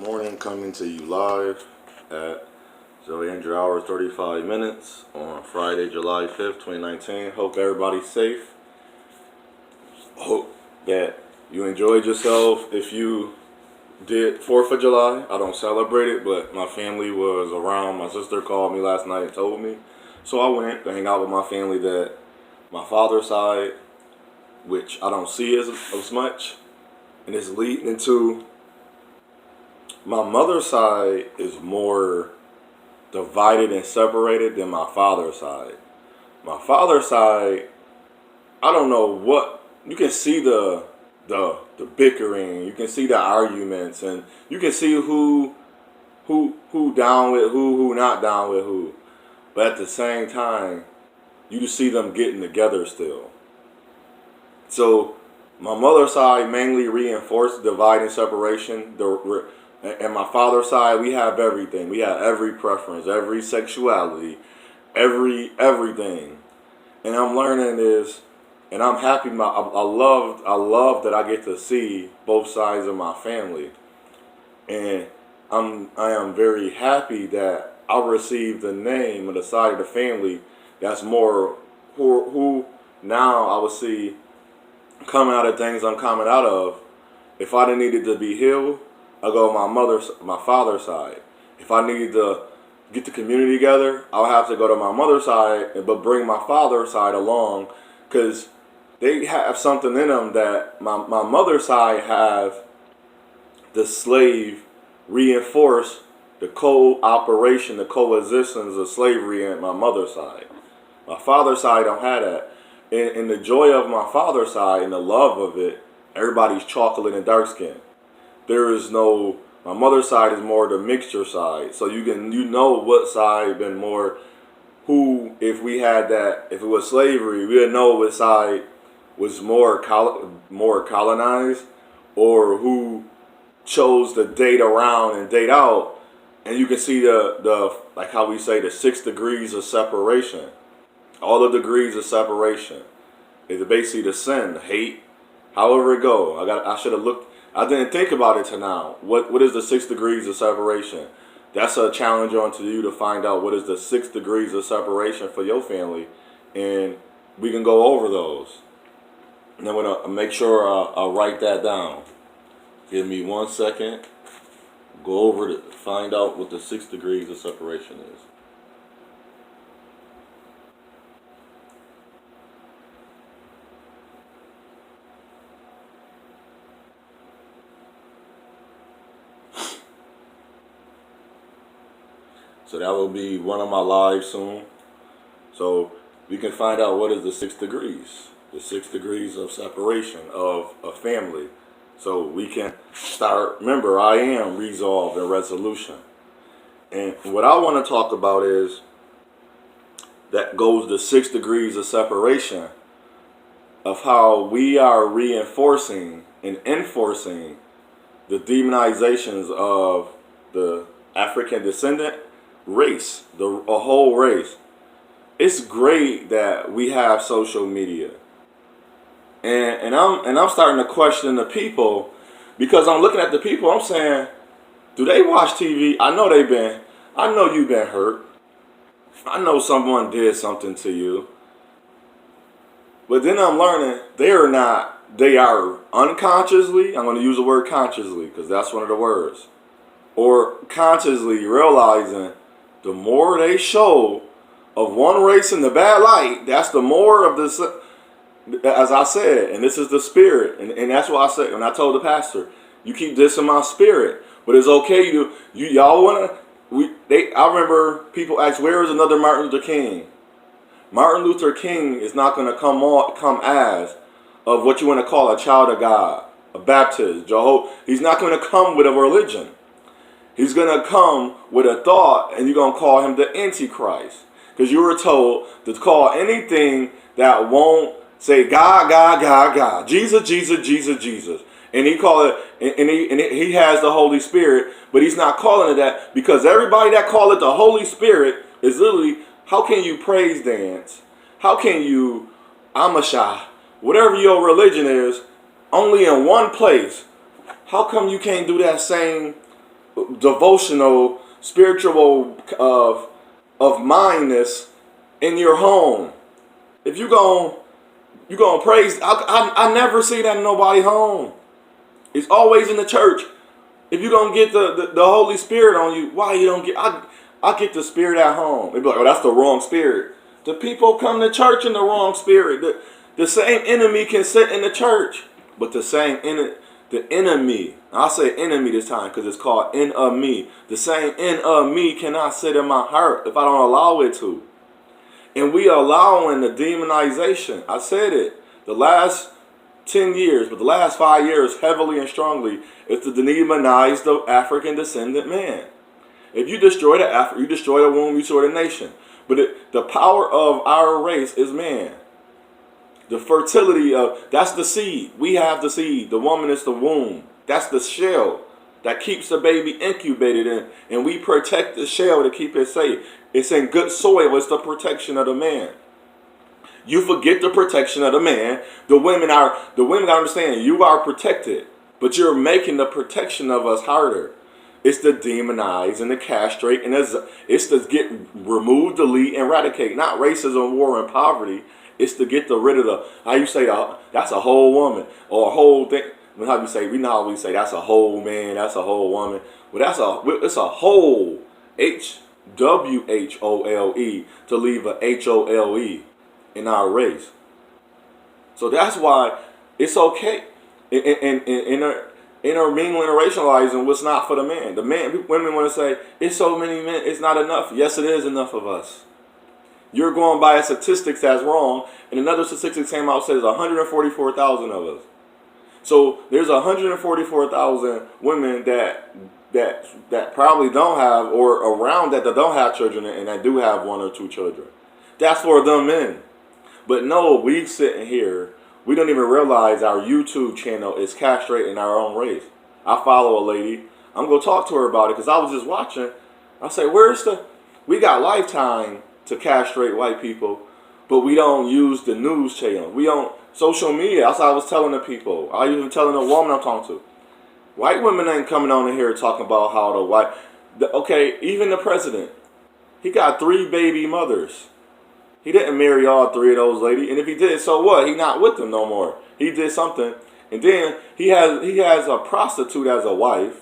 morning, coming to you live at 0 hours 35 minutes on Friday, July 5th, 2019. Hope everybody's safe. Hope that you enjoyed yourself. If you did 4th of July, I don't celebrate it, but my family was around. My sister called me last night and told me. So I went to hang out with my family that my father's side, which I don't see as much, and it's leading into my mother's side is more divided and separated than my father's side. My father's side, I don't know what, you can see the bickering, you can see the arguments, and you can see who down with who not down with who. But at the same time, you just see them getting together still. So my mother's side mainly reinforced divide and separation. And my father's side, we have everything. We have every preference, every sexuality, everything. And I'm learning this, and I'm happy. I love that I get to see both sides of my family, and I am very happy that I received the name of the side of the family that's more who now I would see coming out of things I'm coming out of. If I didn't needed to be healed, I go my father's side. If I needed to get the community together, I'll have to go to my mother's side, but bring my father's side along, because they have something in them that my mother's side have. The slave reinforce the cooperation, the coexistence of slavery in my mother's side. My father's side don't have that. And the joy of my father's side and the love of it, everybody's chocolate and dark skin. There is no, my mother's side is more the mixture side. So you know what side been more, who, if we had that, if it was slavery, we would know what side was more colonized, or who chose to date around and date out. And you can see the like how we say the 6 degrees of separation. All the degrees of separation is basically the sin, the hate, however it go. I should have looked. I didn't think about it till now. What is the 6 degrees of separation? That's a challenge onto you to find out what is the 6 degrees of separation for your family, and we can go over those. And I'm gonna make sure I'll write that down. Give me 1 second. Go over to find out what the 6 degrees of separation is. So that will be one of my lives soon. So we can find out what is the 6 degrees. The 6 degrees of separation of a family. So we can start, remember, I am resolve and resolution. And what I want to talk about is that goes the 6 degrees of separation of how we are reinforcing and enforcing the demonizations of the African descendant race, a whole race. It's great that we have social media, and I'm starting to question the people, because I'm looking at the people. I'm saying, do they watch TV? I know you've been hurt. I know someone did something to you, but then I'm learning they are not. They are unconsciously. I'm going to use the word consciously because that's one of the words, or consciously realizing. The more they show of one race in the bad light, that's the more of this, as I said, and this is the spirit. And that's what I said when I told the pastor, you keep dissing my spirit, but it's okay. Y'all want to, I remember people ask, where is another Martin Luther King? Martin Luther King is not going to come as of what you want to call a child of God, a Baptist, Jehovah. He's not going to come with a religion. He's going to come with a thought, and you're going to call him the Antichrist. Because you were told to call anything that won't say God, God, God, God, Jesus, Jesus, Jesus, Jesus. And he call it, and he has the Holy Spirit, but he's not calling it that, because everybody that call it the Holy Spirit is literally, how can you praise dance? How can you Amashah? Whatever your religion is, only in one place. How come you can't do that same devotional, spiritual of mindness in your home. If you gonna praise, I never see that in nobody home. It's always in the church. If you don't get the Holy Spirit on you, why you don't get? I get the Spirit at home. They be like, oh, that's the wrong spirit. The people come to church in the wrong spirit. The same enemy can sit in the church, but the enemy. I say enemy this time because it's called enemy. The same enemy cannot sit in my heart if I don't allow it to. And we are allowing the demonization. I said it. The last 10 years, but the last 5 years, heavily and strongly, is to demonize the African descendant man. If you destroy you destroy the womb, you destroy the nation. But the power of our race is man. The fertility that's the seed. We have the seed. The woman is the womb. That's the shell that keeps the baby incubated in. And we protect the shell to keep it safe. It's in good soil. It's the protection of the man. You forget the protection of the man. The women gotta understand you are protected, but you're making the protection of us harder. It's to demonize and to castrate, and it's to get remove, delete, and eradicate. Not racism, war, and poverty. It's to get rid of how you say that's a whole woman or a whole thing. How you say, we know how we say that's a whole man, that's a whole woman. Well, it's a whole HWHOLE to leave a HOLE in our race. So that's why it's okay in intermingling and racializing what's not for the man. Women want to say, it's so many men, it's not enough. Yes, it is enough of us. You're going by a statistics that's wrong, and another statistic came out says 144,000 of us. So there's 144,000 women that probably don't have, or around that don't have children, and that do have 1 or 2 children. That's for them men. But no, we sitting here, we don't even realize our YouTube channel is castrating our own race. I follow a lady. I'm going to talk to her about it because I was just watching. I say, we got Lifetime to castrate white people, but we don't use the news channel. We don't, social media. That's what I was telling the people. I even telling the woman I'm talking to. White women ain't coming on in here talking about how even the president, he got 3 baby mothers. He didn't marry all 3 of those ladies, and if he did, so what? He not with them no more. He did something, and then he has a prostitute as a wife,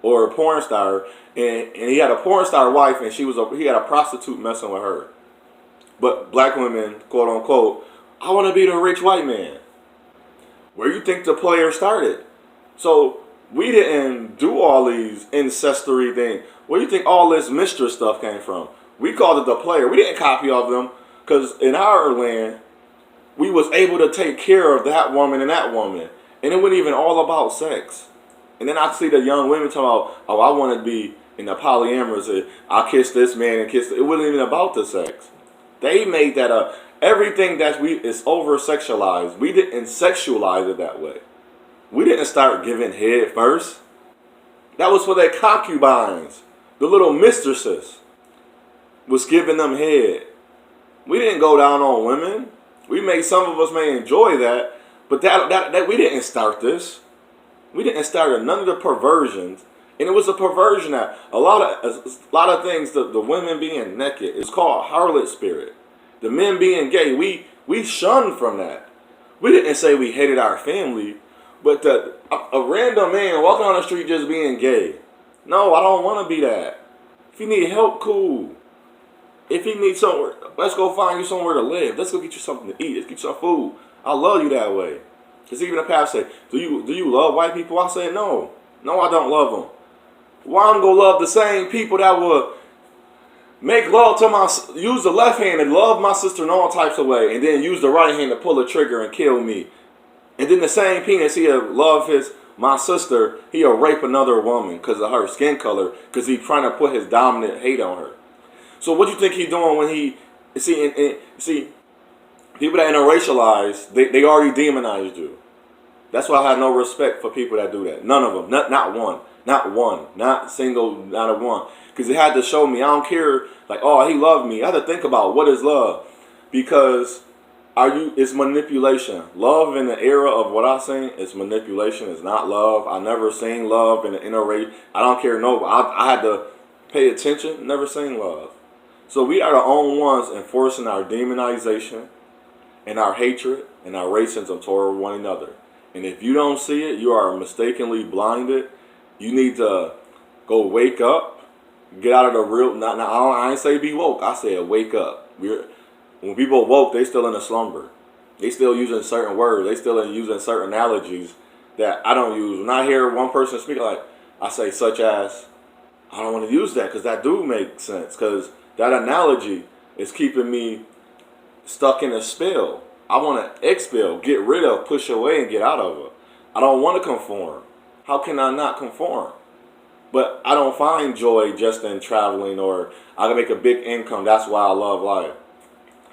or a porn star, and he had a porn star wife, and he had a prostitute messing with her. But black women, quote unquote, I want to be the rich white man. Where you think the player started? So we didn't do all these incestuary things. Where do you think all this mistress stuff came from? We called it the player. We didn't copy off them. Because in our land, we was able to take care of that woman and that woman. And it wasn't even all about sex. And then I see the young women talking about, oh, I want to be in the polyamorous. I kiss this man and kiss. It wasn't even about the sex. They made that up. Everything is over-sexualized. We didn't sexualize it that way. We didn't start giving head first. That was for their concubines. The little mistresses was giving them head. We didn't go down on women. Some of us may enjoy that, but that we didn't start this. We didn't start none of the perversions, and it was a perversion that a lot of things. The women being naked is called harlot spirit. The men being gay, we shunned from that. We didn't say we hated our family, but a random man walking on the street just being gay. No, I don't want to be that. If you need help, cool. If you need somewhere, let's go find you somewhere to live. Let's go get you something to eat. Let's get you some food. I love you that way. Because even the pastor say, do you love white people? I say, no. No, I don't love them. Why I'm going to love the same people that would make love to use the left hand and love my sister in all types of ways, and then use the right hand to pull the trigger and kill me. And then the same penis, he'll love my sister, he'll rape another woman because of her skin color, because he's trying to put his dominant hate on her. So what do you think he's doing when he, see, people that interracialize, they already demonized you. That's why I have no respect for people that do that. None of them. Not one. Not single, not a one. Because it had to show me, I don't care, like, oh, he loved me. I had to think about what is love. Because It's manipulation. Love in the era of what I sing is manipulation. It's not love. I never sing love in the interracial. I don't care. No, I had to pay attention. Never sing love. So we are the only ones enforcing our demonization and our hatred and our racism toward one another. And if you don't see it, you are mistakenly blinded. You need to go wake up, get out of the real. I ain't say be woke. I said wake up. When people woke, they still in a slumber. They still using certain words. They still using certain analogies that I don't use. When I hear one person speak, like I say, such as, I don't want to use that because that do make sense. Because that analogy is keeping me stuck in a spell. I want to expel, get rid of, push away, and get out of it. I don't want to conform. How can I not conform? But I don't find joy just in traveling or I can make a big income. That's why I love life.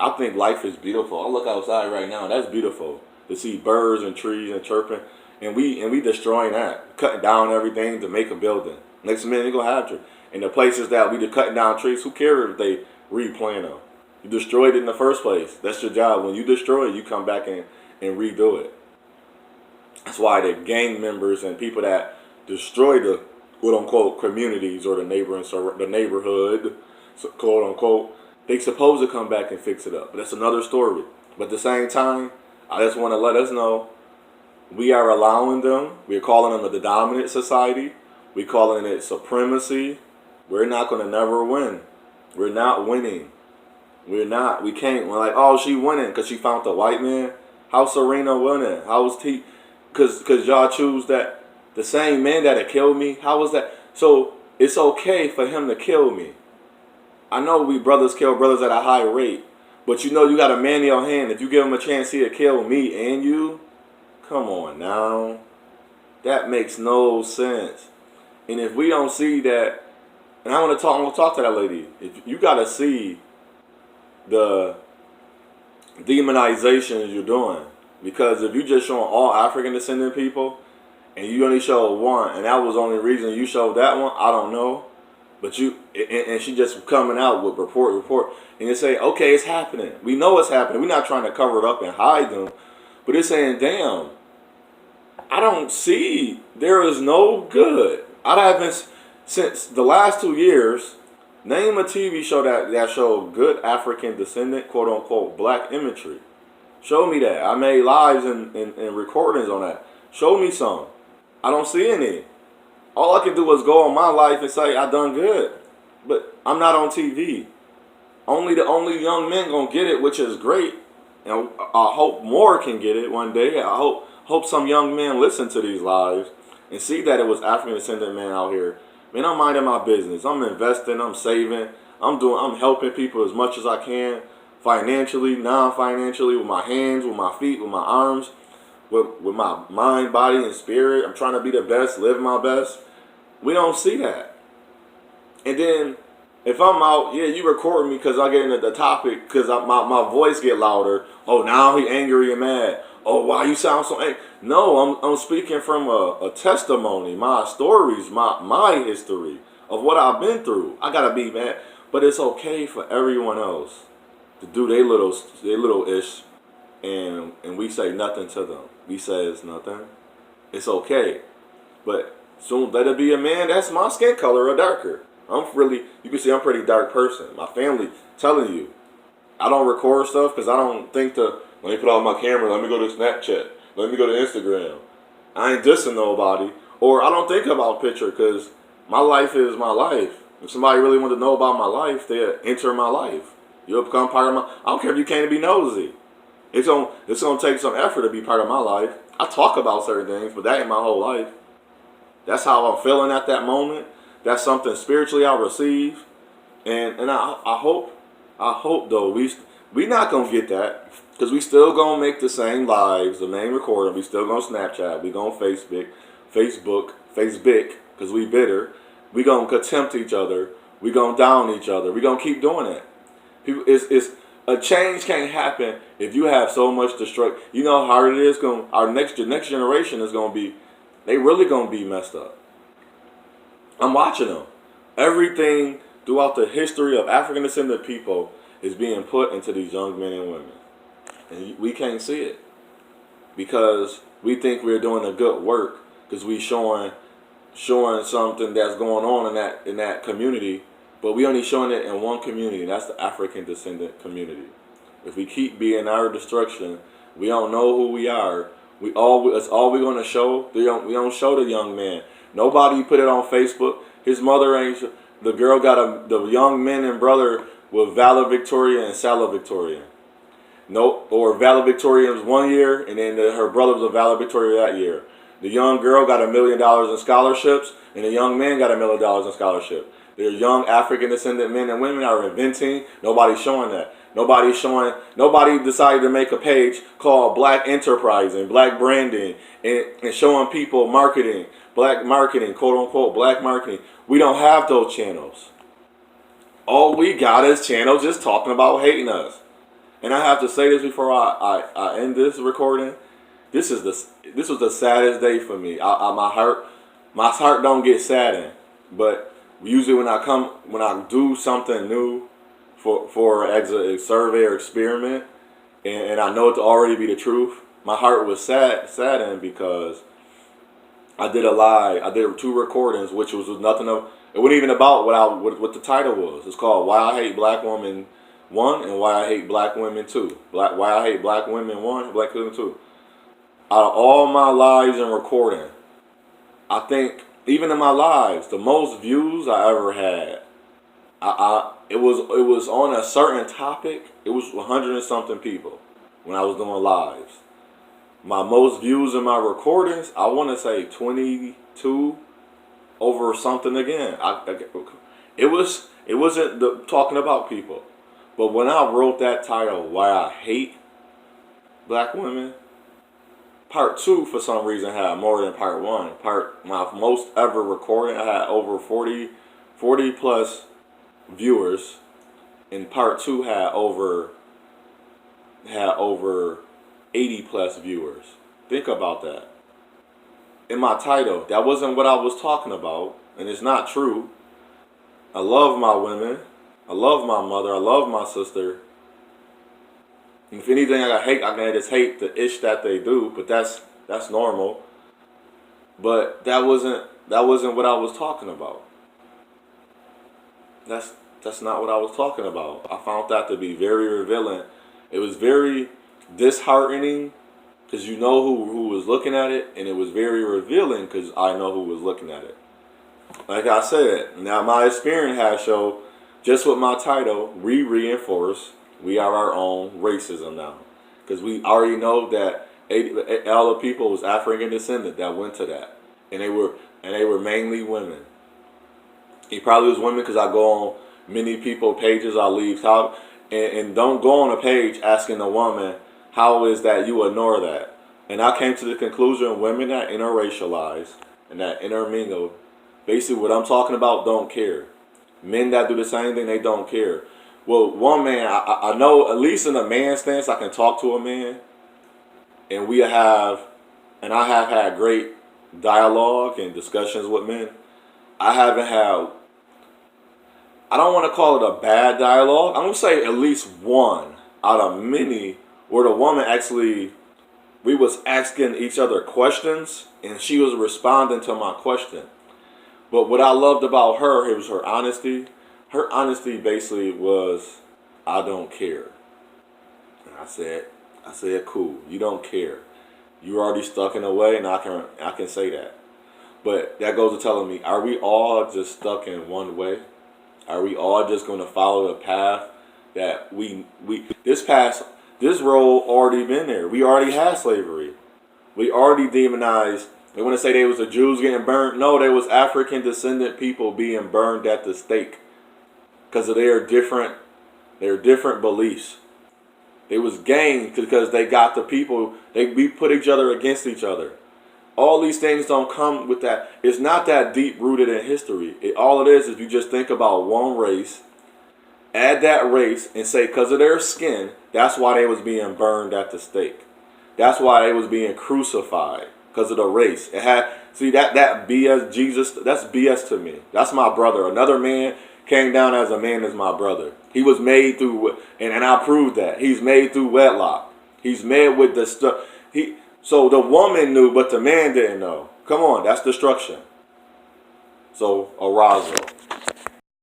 I think life is beautiful. I look outside right now. That's beautiful to see birds and trees and chirping, and we destroying that, cutting down everything to make a building. Next minute you gonna have to. And the places that we just cutting down trees, who cares if they replant them? You destroyed it in the first place. That's your job. When you destroy it, you come back and redo it. That's why the gang members and people that destroy the quote unquote communities or the neighborhood, quote unquote, they supposed to come back and fix it up. But that's another story. But at the same time, I just want to let us know we are allowing them. We're calling them the dominant society. We're calling it supremacy. We're not going to never win. We're not winning. We're not. We can't. We're like, oh, she winning because she found the white man. How's Serena winning? How's T? Because y'all choose that the same man that had killed me. How was that? So it's okay for him to kill me. I know we brothers kill brothers at a high rate, but you know you got a man in your hand. If you give him a chance, he'll kill me and you. Come on now, that makes no sense. And if we don't see that, and I'm gonna talk to that lady. If you gotta see the demonizations you're doing, because if you just showing all African descendant people, and you only show one, and that was the only reason you showed that one, I don't know. But and she just coming out with report, and you say, okay, it's happening. We know it's happening. We're not trying to cover it up and hide them, but it's saying, damn, I don't see. There is no good. I haven't since the last 2 years. Name a TV show that showed good African descendant, quote unquote, black imagery. Show me that. I made lives and recordings on that. Show me some. I don't see any. All I can do is go on my life and say I done good, but I'm not on TV. Only young men gonna get it, which is great, and I hope more can get it one day. I hope some young men listen to these lives and see that it was African descendant men out here. Man, I'm minding my business. I'm investing. I'm saving. I'm helping people as much as I can, financially, non-financially, with my hands, with my feet, with my arms, with my mind, body, and spirit. I'm trying to be the best, live my best. We don't see that. And then if I'm out, yeah, you record me because I get into the topic because my voice get louder. Oh, now he angry and mad. Oh, why you sound so angry? No, I'm speaking from a testimony, my stories, my history of what I've been through. I gotta be mad, but it's okay for everyone else to do their little ish, and we say nothing to them. We say it's nothing. It's okay, but soon let it be a man that's my skin color or darker. You can see I'm a pretty dark person. My family telling you, I don't record stuff because I don't think let me put out my camera, let me go to Snapchat, let me go to Instagram. I ain't dissing nobody. Or I don't think about picture because my life is my life. If somebody really wants to know about my life, they'll enter my life. You'll become part of my, I don't care if you can't be nosy. It's gonna take some effort to be part of my life. I talk about certain things, but that ain't my whole life. That's how I'm feeling at that moment. That's something spiritually I receive. And I hope though, we not gonna get that. Because we still gonna make the same lives, the main recording. We still gonna Snapchat. We gonna Facebook, because we bitter. We gonna contempt each other. We gonna down each other. We gonna keep doing that. People, it's a change can't happen if you have so much destruction. You know how hard it is. Our next generation is gonna be. They really gonna be messed up. I'm watching them. Everything throughout the history of African descendant people is being put into these young men and women. And we can't see it because we think we're doing a good work because we showing something that's going on in that community, but we only showing it in one community, and that's the African descendant community. If we keep being our destruction, we don't know who we are. That's all we're gonna show. We don't show the young man. Nobody put it on Facebook. His mother ain't. The girl got the young men and brother with valedictorian and salutatorian. No, or valedictorian was 1 year, and then her brother was a valedictorian that year. The young girl got $1 million in scholarships, and the young man got $1 million in scholarship. They're young African descendant men and women are inventing. Nobody's showing that. Nobody decided to make a page called Black Enterprise and Black Branding and showing people marketing, black marketing, quote unquote, black marketing. We don't have those channels. All we got is channels just talking about hating us. And I have to say this before I end this recording. This was the saddest day for me. My heart don't get saddened, but usually when I do something new for a survey or experiment, and I know it to already be the truth, my heart was saddened because I did a live. I did 2 recordings, which was nothing of. It wasn't even about what the title was. It's called "Why I Hate Black Women 1" and "Why I Hate Black Women 2." Why I Hate Black Women 1, Black Women 2. Out of all my lives and recording, I think even in my lives, the most views I ever had, it was on a certain topic. It was 100 and something people when I was doing lives. My most views in my recordings, I want to say 22 over something again. It wasn't talking about people, but when I wrote that title, "Why I Hate Black Women," part 2 for some reason had more than part 1. My most ever recording, I had over 40 plus viewers, and part 2 had over 80 plus viewers. Think about that. In my title, that wasn't what I was talking about, and it's not true. I love my women. I love my mother. I love my sister. And if anything, I can just hate the ish that they do, but that's normal. But that wasn't what I was talking about. That's not what I was talking about. I found that to be very revealing. It was very disheartening because you know who was looking at it, and it was very revealing because I know who was looking at it. Like I said, now my experience has shown just with my title, we reinforce we are our own racism now, because we already know that all the people was African descendant that went to that, and they were mainly women. He probably was women because I go on many people pages. I leave out and don't go on a page asking a woman how is that you ignore that. And I came to the conclusion women that interracialize and that intermingle, basically what I'm talking about, don't care. Men that do the same thing, they don't care. Well, one man, I know, at least in a man stance, I can talk to a man, and I have had great dialogue and discussions with men. I haven't had, I don't want to call it a bad dialogue. I'm going to say at least one out of many where the woman actually, we was asking each other questions, and she was responding to my question. But what I loved about her, it was her honesty. Her honesty basically was, I don't care. And I said, cool, you don't care. You're already stuck in a way, and I can say that. But that goes to telling me, are we all just stuck in one way? Are we all just going to follow the path that this road already been there? We already had slavery. We already demonized. They want to say they was the Jews getting burned. No, they was African descendant people being burned at the stake because of their different beliefs. They was gained because they got the people. We put each other against each other. All these things don't come with that. It's not that deep rooted in history. All it is you just think about one race, add that race, and say because of their skin, that's why they was being burned at the stake. That's why they was being crucified. Because of the race. It had, see that BS Jesus, that's BS to me. That's my brother. Another man came down as a man as my brother. He was made through, and I proved that. He's made through wedlock. He's mad with the stuff. So the woman knew, but the man didn't know. Come on, that's destruction. So arousal.